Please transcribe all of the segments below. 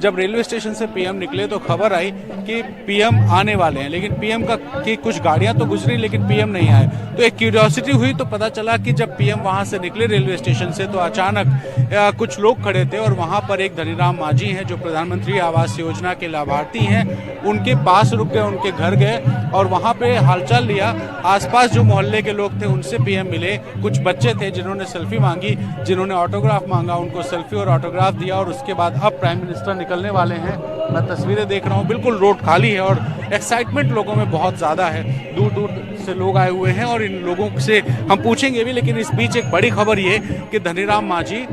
जब railway station से PM निकले तो खबर आई कि पीएम आने वाले हैं, लेकिन पीएम की कुछ गाड़ियां तो गुजरी लेकिन पीएम नहीं आए। तो एक क्यूरियोसिटी हुई तो पता चला कि जब पीएम वहां से निकले रेलवे स्टेशन से तो अचानक कुछ लोग खड़े थे और वहां पर एक धनीराम मांझी हैं जो प्रधानमंत्री आवास योजना के लाभार्थी हैं, उनके पास रुक गए, उनके घर गए और वहां पे हालचाल लिया। आसपास जो मोहल्ले के लोग थे उनसे पीएम मिले, कुछ बच्चे थे जिन्होंने सेल्फी मांगी, जिन्होंने ऑटोग्राफ मांगा, उनको सेल्फी और ऑटोग्राफ दिया और उसके बाद अब प्राइम मिनिस्टर निकलने वाले हैं। मैं तस्वीरें देख रहा हूँ, बिल्कुल रोड खाली है और एक्साइटमेंट लोगों में बहुत ज़्यादा है। दूर दूर से लोग आए हुए हैं और इन लोगों से हम पूछेंगे भी, लेकिन इस बीच एक बड़ी खबर ये कि धनीराम मांझी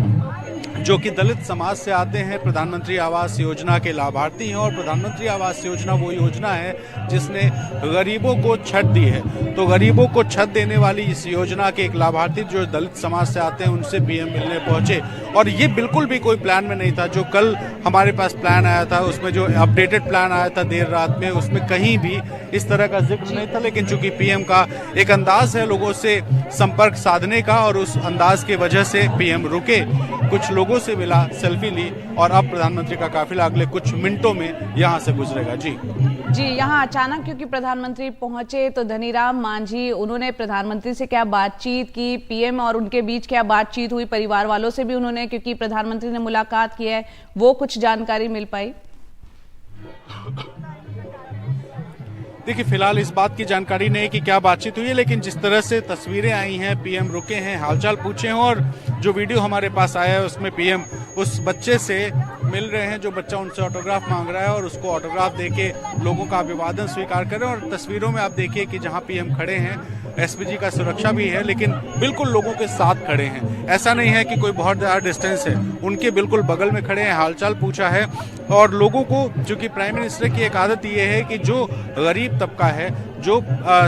जो कि दलित समाज से आते हैं, प्रधानमंत्री आवास योजना के लाभार्थी हैं और प्रधानमंत्री आवास योजना वो योजना है जिसने गरीबों को छत दी है। तो गरीबों को छत देने वाली इस योजना के एक लाभार्थी जो दलित समाज से आते हैं उनसे पीएम मिलने पहुंचे और ये बिल्कुल भी कोई प्लान में नहीं था। जो कल हमारे पास प्लान आया था उसमें जो अपडेटेड प्लान आया था देर रात में, उसमें कहीं भी इस तरह का जिक्र नहीं था, लेकिन चूंकि पीएम का एक अंदाज है लोगों से संपर्क साधने का और उस अंदाज की वजह से पीएम रुके, कुछ लोगों से मिला, सेल्फी ली और अब प्रधानमंत्री का काफिला अगले कुछ मिनटों में यहां से गुजरेगा। जी यहाँ अचानक क्योंकि प्रधानमंत्री पहुंचे तो धनीराम मांझी उन्होंने प्रधानमंत्री से क्या बातचीत की, पीएम और उनके बीच क्या बातचीत हुई, परिवार वालों से भी उन्होंने, क्योंकि प्रधानमंत्री ने मुलाकात की है, वो कुछ जानकारी मिल पाई? देखिए, फिलहाल इस बात की जानकारी नहीं कि क्या बातचीत हुई है, लेकिन जिस तरह से तस्वीरें आई हैं, पीएम रुके हैं, हालचाल पूछे हैं और जो वीडियो हमारे पास आया है उसमें पीएम उस बच्चे से मिल रहे हैं जो बच्चा उनसे ऑटोग्राफ मांग रहा है और उसको ऑटोग्राफ देके लोगों का अभिवादन स्वीकार कर रहे हैं। और तस्वीरों में आप देखिए कि जहां पीएम खड़े हैं एसपीजी का सुरक्षा भी है, लेकिन बिल्कुल लोगों के साथ खड़े हैं। ऐसा नहीं है कि कोई बहुत ज़्यादा डिस्टेंस है, उनके बिल्कुल बगल में खड़े हैं, हालचाल पूछा है। और लोगों को, चूंकि प्राइम मिनिस्टर की एक आदत ये है कि जो गरीब तबका है, जो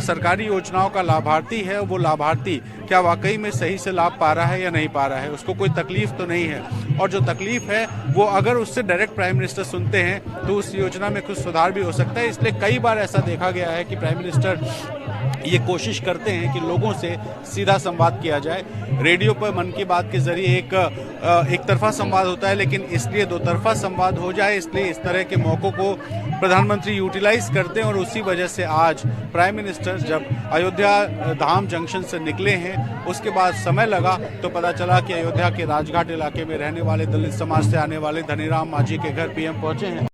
सरकारी योजनाओं का लाभार्थी है, वो लाभार्थी क्या वाकई में सही से लाभ पा रहा है या नहीं पा रहा है, उसको कोई तकलीफ तो नहीं है। और जो तकलीफ है वो अगर उससे डायरेक्ट प्राइम मिनिस्टर सुनते हैं तो उस योजना में कुछ सुधार भी हो सकता है। इसलिए कई बार ऐसा देखा गया है कि प्राइम मिनिस्टर ये कोशिश करते हैं कि लोगों से सीधा संवाद किया जाए। रेडियो पर मन की बात के जरिए एक तरफा संवाद होता है, लेकिन इसलिए दो तरफा संवाद हो जाए, इसलिए इस तरह के मौकों को प्रधानमंत्री यूटिलाइज करते हैं। और उसी वजह से आज प्राइम मिनिस्टर जब अयोध्या धाम जंक्शन से निकले हैं, उसके बाद समय लगा तो पता चला कि अयोध्या के राजघाट इलाके में रहने वाले दलित समाज से आने वाले धनीराम मांझी के घर पीएम पहुंचे हैं।